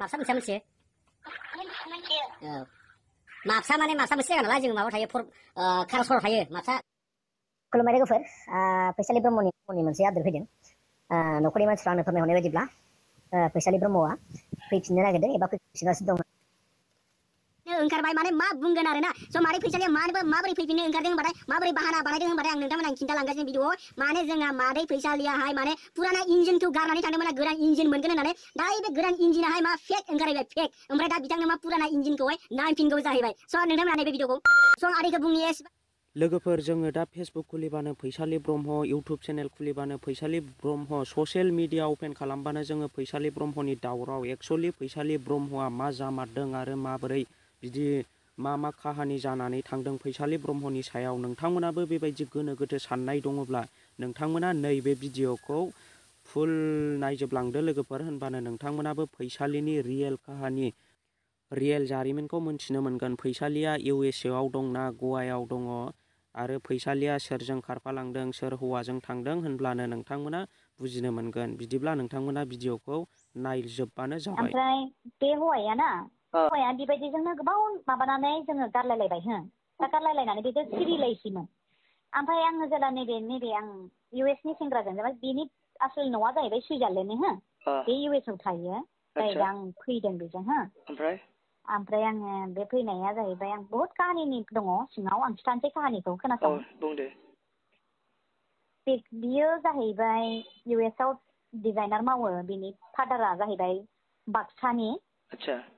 माबसा मोनसेया मोनसे मोनथियो माबसा माने माबसा मोनसे जायगा नालाय जों माबा थायो खारसराव थायो माबसा खुलुमबाय लोगोफोर फैसालि ब्रह्मनि मोनसे आदर फैदों न'खरनि मानसिफ्रा आंनो फोरमायहरनाय बायदिब्ला फैसालि ब्रह्मआ फैफिननो नागिरदों एबा फैफिनगासिनो दं ओंखारबाय माने मा बुंगोन आरोना स' मारै फैसालिया माबोरै फैफिननो ओंखारदों होनबाथाय माबोरै बाहाना बानायदों होनबाथाय आं नोंथांमोन आं खिन्थालांगासिनो भिडिअ माने जोंहा मादै फैसालियाहाय माने पुराना इन्जिनखौ गारनानै थांदोंमोन गोदान इन्जिन मोनगोन होननानै दायो बे गोदान इन्जिनाहाय मा फेक ओंखारहैबाय फेक ओमफ्राय दा बिथांनो मा पुराना इन्जिनखौहाय नायफिनगौ जाहैबाय स' नोंथांमोना नैबे भिडिअखौ स' आरिखौ बुंनि लोगोफोर जोङो दा फेसबुक खुलिबानो फैसालि ब्रह्म इउटुब चेनेल खुलिबानो फैसालि ब्रह्म ससियेल मिडिया अपेन खालामबानो जोङो फैसालि ब्रह्मनि दावराव एक्सुवेलि फैसालि ब्रह्मआ मा जामारदों आरो माबोरै बिदि मा काहानि जानानै थांदों फैसालि ब्रह्मनि सायाव नोंथांमोनाबो बेबायदि गोनो गोथो साननाय दङब्ला नोंथांमोना नैबे भिडिअखौ फुल नायजोबलांदो लोगोफोर होनबानो नोंथांमोनाबो फैसालिनि रियेल काहानि रियेल जारिमिनखौ मोनथिनो मोनगोन फैसालिया USA आव दंना गवायाव दङ आरो फैसालिया सोरजों खारफालांदों सोर हौवाजों थांदों होनब्लानो नोंथांमोना बुजिनो मोनगोन बिदिब्ला नोंथांमोना भिडिअखौ नायजोबबानो जाबाय ओमफ्राय बे हौवाया ना हौवाया बेबायदिजोंनो गोबाव माबानानै जोङो गारलायलायबाय दा गारलायलायनानै बेजों सिरिलायसैमोन ओमफ्राय आङो जेला नैबे आं US नि सेंग्राजों जेनेबा बेनि आसोल न'आ जाहैबाय सुइजारलेण्डनि बे US आव थायो जाहैबाय आं फैदों बेजों ओमफ्राय आङो बे फैनाया जाहैबाय आं बहुत काहानिनि दङ सिङाव आं खिथानोसै काहानिखौ खोनासं बुंदो बियो जाहैबाय US आव डिजाइनार मावो बिनि फादारा जाहैबाय बाक्सानि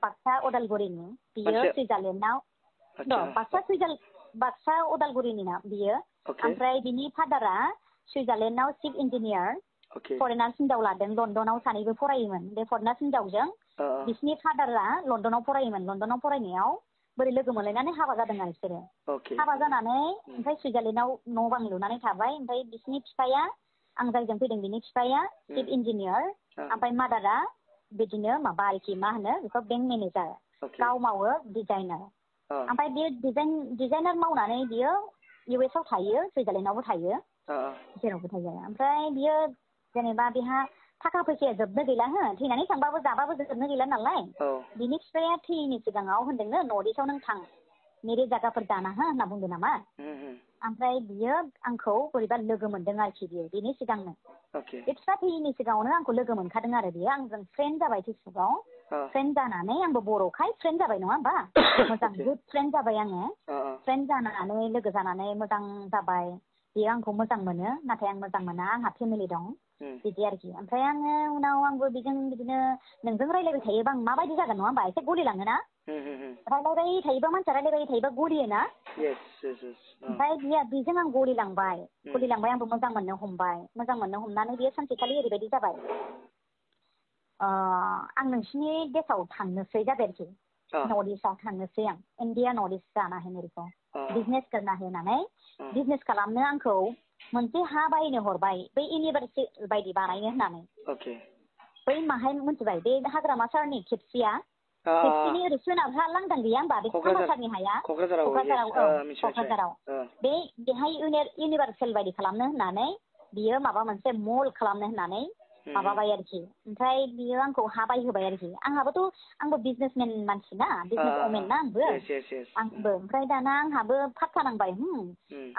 बाक्सा उदालगुरिनि बियो सुइजारलेण्डआव बाक्सा उदालगुरिनि ना बियो ओमफ्राय बिनि फादारा सुइजारलेण्डआव चिफ इन्जिनियार फरेनार्स हिनजाव लादों लण्डनाव सानैबो फरायोमोन बे फरेनार्स हिनजावजों बिसिनि फादारा लण्डनाव फरायोमोन लण्डनाव फरायनायाव बोरै लोगो मोनलायनानै हाबा जादों आरो बिसोरो हाबा जानानै ओमफ्राय सुइजारलेण्डआव न' बां लुनानै थाबाय ओमफ्राय बिसिनि बिफाया आं जायजों फैदों बिनि बिफाया चिफ इन्जिनियार ओमफ्राय मादारा बिदिनो माबा आरोखि मा होनो बेखौ बेंक मेनेजार गाव मावो डिजाइनार ओमफ्राय बियो डिजाइनार मावनानै बियो US आव थायो सुइजारलेण्डआवबो थायो जेरावबो थायो ओमफ्राय बियो जेनेबा बेहा थाखा फैसाया जोबनो गैला थैनानै थांबाबो जाबाबो जोबनो गैला नालाय बिनि बिफाया थैयैनि सिगाङाव होनदोंनो नर्थ इस्टआव नों थां मेरे जायगाफोर दाना होनना बुंदों नामा ओमफ्राय बियो आंखौ बोरैबा लोगो मोनदों आरोखि बियो बिनि सिगांनो बे बिफा थैयैनि सिगाङावनो आंखौ लोगो मोनखादों आरो बियो आंजों फ्रेन्ड जाबाय फेसबुकआव फ्रेन्ड जानानै आंबो बर'खाय फ्रेन्ड जाबाय नङा होमबा मोजां गुड फ्रेन्ड जाबाय आङो फ्रेन्ड जानानै लोगो जानानै मोजां जाबाय बियो आंखौ मोजां मोनो नाथाय आं मोजां मोना आंहा फेमिलि दं बिदि आरोखि ओमफ्राय आङो उनाव आंबो बिदिनो नोंजों रायलायबाय थायोबा आं माबायदि जागोन नङा होमबा एसे गलिलाङोना रायलायबाय थायोबा मानसिया रायलायबाय थायोबा गलियोना ओमफ्राय बेजों आं गलिलांबाय आंबो मोजां मोननो हमनानै बियो सानसेखालि ओरैबायदि जाबाय आं नोंसिनि देशआव थांनोसै जाबाय आरोखि नर्थ इस्टआव थांनोसै आं इण्डिया नर्थ इस्ट जाना है मेरे को बिजनेस करना है होननानै बिजनेस खालामनो आंखौ मोनसे हा बायनो हरबाय बै इउनिभार्सिटि बायदि बानायनो होननानै बै माहाय मोनथिबाय बे हाग्रामा सारनि खेबसेनि ओरै सोनाबहा लांदां गैया होमबा बे खामासारनि हाया क'क्राझाराव बेहाय इउनिभार्सेल बायदि खालामनो होननानै बियो माबा मोनसे मल खालामनो होननानै माबाबाय आरोखि ओमफ्राय बियो आंखौ हा बायहोबाय आरोखि आंबो बिजनेसमेन मानसि ना बिजनेस अमेन ना आंबो ओमफ्राय दाना आंहाबो फात्ता नांबाय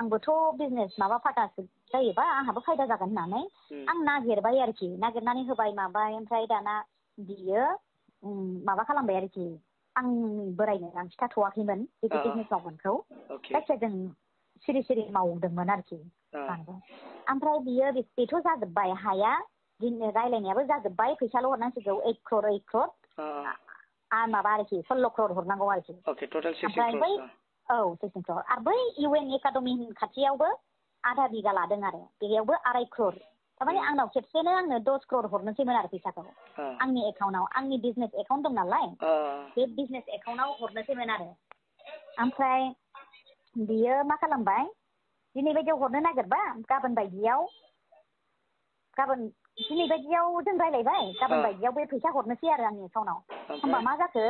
आंबोथ' बिजनेस माबा फात्तासो जायोबा आंहाबो फायदा जागोन होननानै आं नागिरबाय आरोखि नागिरनानै होबाय माबाय ओमफ्राय दाना बियो माबा खालामबाय आरोखि आंनि बोरायनो आं खिथाथ'वाखैमोन बिदि बिजनेस मावगोनखौ जायखिया जों सिरि मावदोंमोन आरोखि ओमफ्राय बियो बेथ' जाजोब्बाय हाया रायलायनायाबो जाजोब्बाय फैसाल' हरनांसिगौ 8 क्रर माबा आरोखि 16 क्रर हरनांगौ आरोखि ओमफ्राय बै 16 क्रर आरो बै UN एकाडेमि खाथियावबो आधा बिगा लादों आरो बेयावबो 2.5 क्रर थारमाने आंनाव खेबसेनो आंनो 10 क्रर हरनोसैमोन आरो फैसाखौ आंनि एकाउन्टाव आंनि बिजनेस एकाउन्ट दं नालाय बे बिजनेस एकाउन्टाव हरनोसैमोन आरो ओमफ्राय बियो मा खालामबाय दिनै बायदियाव हरनो नागिरबा गाबोन दिनै बायदियाव जों रायलायबाय गाबोन बायदियाव बे फैसा हरनोसै आरो आंनि एकाउन्टाव होमबा मा जाखो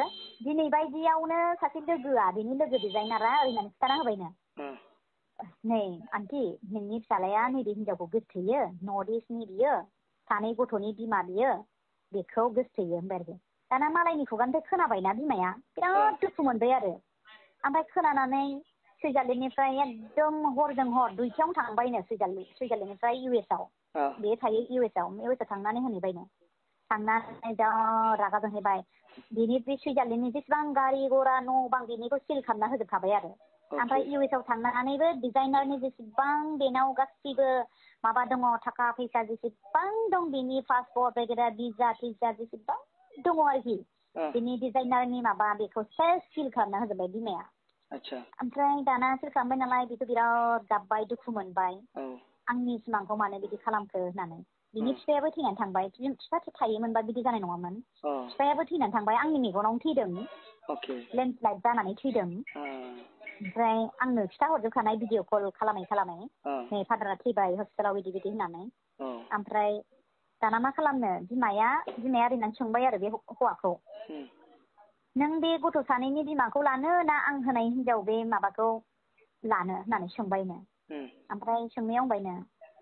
दिनै बायदियावनो सासे लोगोआ बेनि लोगो डिजाइनारा ओरैनानै खिथाना होबायनो नै आन्टि नोंनि फिसालाया नैबे हिनजावखौ गोसथोयो नर्थ इस्टनि बियो 2 गथ'नि बिमा बियो बेखौ गोसथोयो होनबाय आरोखि दाना मालायनि खुगानिफ्राय खोनाबायना बिमाया बिराद दुखु मोनबाय आरो ओमफ्राय खोनानानै सुइजारलेण्डनिफ्राय एकदम हरजों हर 2टायावनो थांबायनो सुइजारलेण्डनिफ्राय US आव बे थायो US आव थांनानै होनहैबायनो थांनानै जा रागा जोंहैबाय बिनि बे सुइजारलेण्डनि जेसेबां गारि घरा न' बां बिनिखौ सिल खालामना होजोबखाबाय आरो ओमफ्राय US आव थांनानैबो डिजाइनारनि जेसेबां बेनाव गासिबो माबा दङ थाखा फैसा जेसेबां दं बिनि पासपर्ट वगैरह भिजा टिजा जेसेबां दङ आरोखि बिनि डिजाइनारनि माबा बेखौ सेस सिल खालामना होजोबबाय बिमाया ओमफ्राय दाना सिल खालामबाय नालाय बेखौ बिराद गाबबाय दुखु मोनबाय आंनि सिमांखौ मानो बिदि खालामखो होननानै बिनि बिफायाबो थैनानै थांबाय बिफा थायोमोनबा बिदि जानाय नङामोन बिफायाबो थैनानै थांबाय आंनि मेगनावनो थैदों लेन्डस्लाइड जानानै थैदों ओमफ्राय आंनो खिथाहरजोबखानाय भिडिअ कल खालामै नै फादारा थैबाय हस्पिटालाव बिदि बिदि होननानै ओमफ्राय दाना मा खालामनो बिमाया ओरैनानै सोंबाय आरो बे हौवाखौ नों बे गथ' सानैनि बिमाखौ लानो ना आं होनाय हिनजाव बे माबाखौ लानो होननानै सोंबायनो ओमफ्राय सोंनायाव बुंबायनो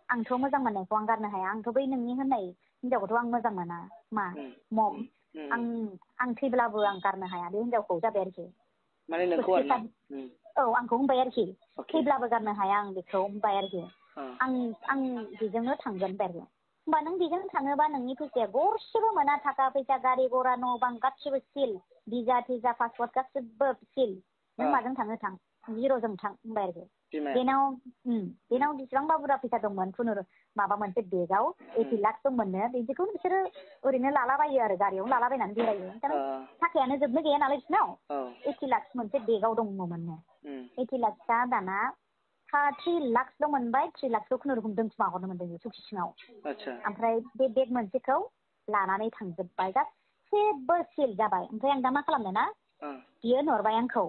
आंथ' मोजां मोननायखौ आं गारनो हाया आंथ' बै नोंनि होननाय हिनजावखौथ' आं मोजां मोना मा मम आं थैब्लाबो आं गारनो हाया बे हिनजावखौ जाबाय आरोखि औ आंखौ होनबाय आरोखि थैब्लाबो गारनो हाया आं बेखौ होनबाय आरोखि आं बेजोंनो थांगोन होनबाय आरोखि होमबा नों बेजों थाङोबा नोंनि फैसाया गरसेबो मोना थाखा फैसा गारि घरा न' बां गासिबो सिल भिजा टिजा पासपर्ट गासिबो सिल नों माजों थाङो थां जिर'जों थां होनबाय आरोखि बेनाव बेसेबांबा बुरजा फैसा दंमोन माबा मोनसे बेगाव 80 लाख दंमोननो बिदिखौ बिसोरो ओरैनो लालाबायो आरो गारियावनो लालाबायनानै बेरायो थाखायानो जोबनो गैया नालाय बिसोरनाव 80 लाख मोनसे बेगाव दंमोननो 80 लाखआ दाना 3 लाखल' मोनबाय 3 लाखखौ खुनुरुखुम दोनखुमा हरनो मोनदों सौखि सिङाव ओमफ्राय बे बेग मोनसेखौ लानानै थांजोब्बाय गासैबो सिल जाबाय ओमफ्राय आं दा मा खालामनो ना बियो होनहरबाय आंखौ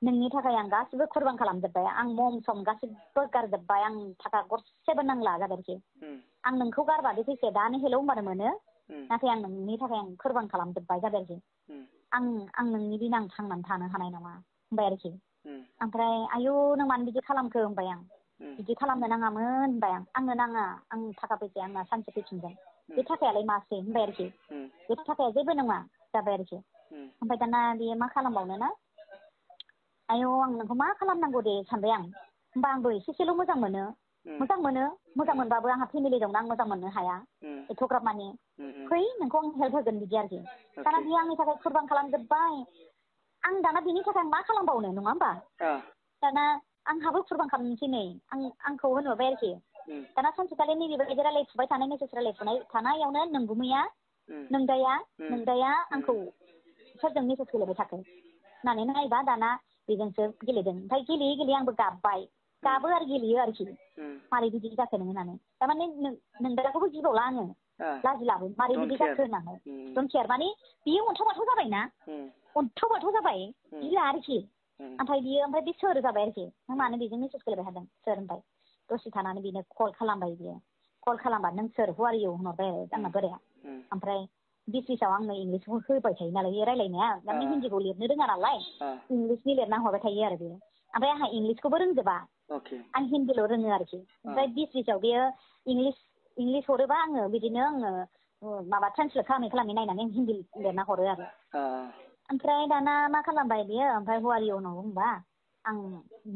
नोंनि थाखाय आं गासिबो कुरबान खालामजोब्बाय आं मम सम गासिबो गारजोब्बाय आं थाखा गरसेबो नांला जाबायखि आं नोंखौ गारबा बे फैसाया दानो हेलौ होनबानो मोनो नाथाय आं नोंनि थाखाय आं कुरबान खालामजोब्बाय जाबाय आरोखि आं नोंनि बिना आं थांनानै थानो हानाय नङा होनबाय आरोखि ओमफ्राय आयौ नों मानो बिदि खालामखो होनबाय आं बिदि खालामनो नाङामोन होनबाय आंनो नाङा आं थाखा फैसाया आंना सानसे फैफिनगोन बे थाखायालाय मासै होनबाय आरोखि बे थाखाया जेबो नङा जाबाय आरोखि ओमफ्राय दाना बेयो मा खालामबावनो ना आयौ आं नोंखौ मा खालामनांगौ दे सानबाय आं होमबा आंबो एसेल' मोजां मोनबाबो आंहा फेमिलि दंना आं मोजां मोननो हाया एथ'ग्राब माने फै नोंखौ आं हेल्प होगोन बिदि आरोखि दाना बियो आंनि थाखाय कुरबान खालामजोब्बाय आं दाना बिनि थाखाय मा खालामबावनो नङा होमबा दाना आंहाबो कुरबान खालामनोसै नै आंखौ होनहरबाय आरोखि दाना सानसेखालि नैबेबायदि रायलायफुबाय थानाय मेसेज रायलायफुनाय थानायावनो नोंगुमैया नोंदाया आंखौ सोरजों मेसेज गेलेबाय थाखो होननानै नायबा दाना बेजोंसो गेलेदों ओमफ्राय गेलेयै गेलेयै आंबो गाबो आरो गेलेयो आरोखि मारै बिदि जाखो नों होननानै थारमाने नोंदाखौबो गिबावला आङो लाजिलाबो मारै बिदि जाखो होननानै डन्ट केयार माने बियो अन्थाव बाथाव जाबायना अन्थाव बाथाव जाबाय गिला आरोखि ओमफ्राय बे सोर जाबाय आरोखि नों मानो बेजों मेसेज गेलेबाय थादों सोर होनबाय दसे थानानै बेनो कल खालामबाय बियो कल खालामबा नों सोर हु आर इउ होनहरबाय आरो आंना बोराया ओमफ्राय बिसिसाव आंनो इंलिसखौ होबाय थायो नालाय बे रायलायनाया माने हिन्दीखौ लिरनो रोङा नालाय इंलिसनि लिरना हरबाय थायो आरो बेयो ओमफ्राय आंहा इंलिसखौबो रोंजोबा आं हिन्दील' रोङो आरोखि ओमफ्राय बिसिसाव बेयो इंलिस हरोबा आङो बिदिनो माबा ट्रान्सलेट खालामै नायनानै हिन्दी लिरना हरो आरो ओमफ्राय दाना मा खालामबाय बियो ओमफ्राय हु आर इउ होननांगौ होनबा आं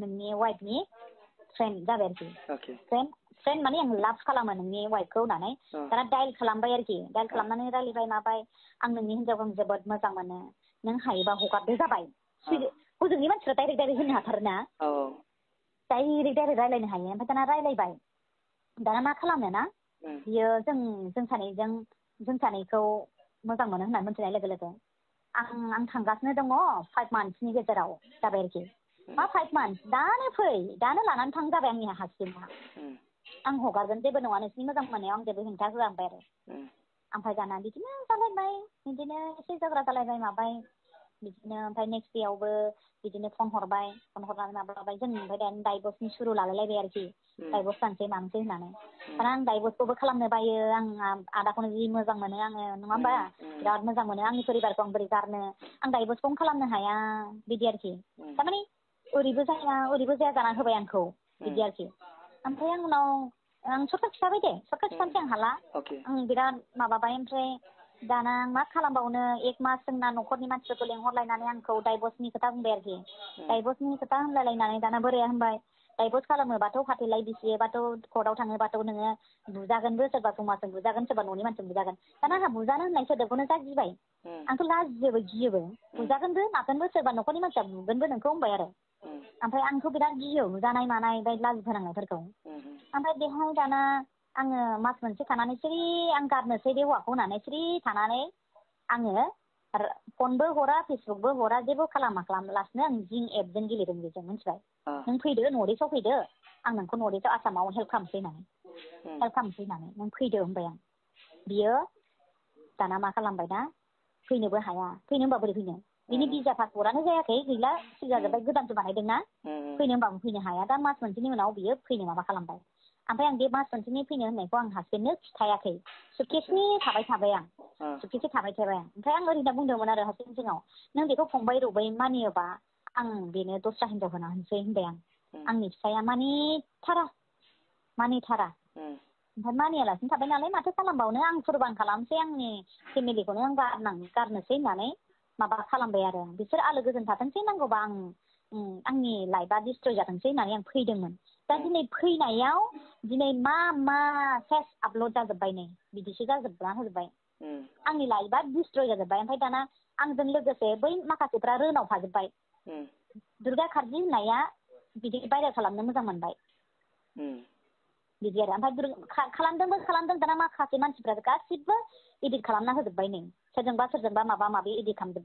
नोंनि वाइफनि फ्रेन्ड जाबाय आरोखि फ्रेन्ड माने आं लाभ खालामो नोंनि वाइफखौ होननानै दाना डाइल खालामबाय आरोखि डाइल खालामनानै रायलायबाय माबाय आं नोंनि हिनजावखौ आं जोबोद मोजां मोनो नों हायोबा हगारदो जाबाय हजोंनि मानसिफ्रा डाइरेक्ट होनो हाथारोना डाइरेक्ट रायलायनो हायो ओमफ्राय दाना रायलायबाय दाना मा खालामनो ना बियो जों सानैखौ मोजां मोनो होननानै मिथिनाय लोगो लोगो आं थांगासिनो दङ 5 मान्थ्सनि गेजेराव जाबाय आरोखि मा 5 मान्थ्स दानो फै दानो लानानै थां जाबाय आंनि हासबेन्डआ आं हगारगोन जेबो नङा नोंसिनि मोजां मोननायाव आं जेबो हेंथा होआ होनबाय आरो ओमफ्राय दाना बिदिनो जालायबाय बिदिनो एसे झगड़ा जालायबाय माबाय बिदिनो ओमफ्राय नेक्स्ट देयावबो बिदिनो फन हरनानै माबाबाय जों ओमफ्राय दानो डाइभर्सनि सुरु लालायलायबाय आरोखि डाइभर्स जानोसै मानोसै होननानै दाना आं डाइभर्सखौबो खालामनो बायो आं आदाखौनो जि मोजां मोनो आङो नङा होमबा बिराद मोजां मोनो आंनि परिबारखौ आं बोरै गारनो आं डाइभर्सखौनो खालामनो हाया बिदि आरोखि थारमाने ओरैबो जाया जाना होबाय आंखौ बिदि आरोखि ओमफ्राय आं उनाव आं सर्टकाट खिथाबाय दे सर्टकाट खिथानोसै आं हाला आं बिराद माबाबाय ओमफ्राय दाना आं मा खालामबावनो 1 मास जोंना न'खरनि मानसिफोरखौ लेंहरलायनानै आंखौ डाइभर्सनि खोथा बुंबाय आरोखि डाइभर्सनि खोथा होनलायलायनानै दाना बोराया होनबाय डाइभर्स खालामोबाथ' फाथैलाय बिसियोबाथ' कर्टआव थाङोबाथ' नोङो बुजागोनबो सोरबा समाजजों बुजागोन सोरबा न'नि मानसिजों बुजागोन दाना आंहा बुजानो होननाय सोदोबखौनो जा गिबाय आंथ' लाजियोबो गियोबो बुजागोनबो मागोनबो सोरबा न'खरनि मानसिया बुगोनबो नोंखौ होनबाय आरो ओमफ्राय आंथ' बिराद गियो बुजानाय मानाय बाय लाजि फोनांनायफोरखौ ओमफ्राय बेहाय दाना आङो मास मोनसे थानानै सिरि आं गारनोसै बे हौवाखौ होननानै सिरि थानानै आङो फनबो हरा फेसबुकबो हरा जेबो खालामालासिनो आं जिं एपजों गेलेदों बेजों मिथिबाय नों फैदो नर्थ इस्टआव फैदो आं नोंखौ नर्थ इस्टआव आसामाव हेल्प खालामसै होननानै नों फैदो होनबाय आं बियो दाना मा खालामबाय दा फैनोबो हाया फैनो होनबा बोरै फैनो बिनि भिजा पासपर्टआनो जायाखै गैला सिल जाजोब्बाय गोदानसो बानायदोंना फैनो होनबाबो फैनो हाया दा मास मोनसेनि उनाव बियो फैनो माबा खालामबाय ओमफ्राय आं बे मास मोनसेनि फैनो होननायखौ आं हासबेन्डनो खिथायाखै सुटकेसनि थाबाय आं सुटकेसनि थाबाय आं ओमफ्राय आं ओरैनो बुंदोंमोन आरो हासबेन्ड सिगाङाव नों बेखौ फंबाय रबै मानियोबा आं बेनो दस्रा हिनजाव होना होनसै होनबाय आं आंनि फिसाया मानिथारा ओमफ्राय मानियालासिनो थाबाय नालाय माथो खालामबावनो आं फोरबान खालामसै आंनि फेमिलिखौनो आं गारनोसै होननानै माबा खालामबाय आरो बिसोर आलो गोजोन थाथोंसै नांगौबा आं आंनि लाइफआ डिस्ट्रय जाथोंसै होननानै आं फैदोंमोन दा दिनै फैनायाव दिनै मा सेस आपल'ड जाजोब्बाय नै बिदिसो होजोब्बाय आंनि लाइफआ डिस्ट्रय जाजोब्बाय ओमफ्राय दाना आंजों लोगोसे बै माखासेफ्रा रोनावफाजोब्बाय दुर्गा कार्जि होननाया बिदि भाइरेल खालामनो मोजां मोनबाय बिदि आरो ओमफ्राय खालामदों दाना माखासे मानसिफ्रा गासिबो इदिट खालामना होजोब्बाय नै सोरजोंबा माबा माबि इदिट खालामजोब्बाय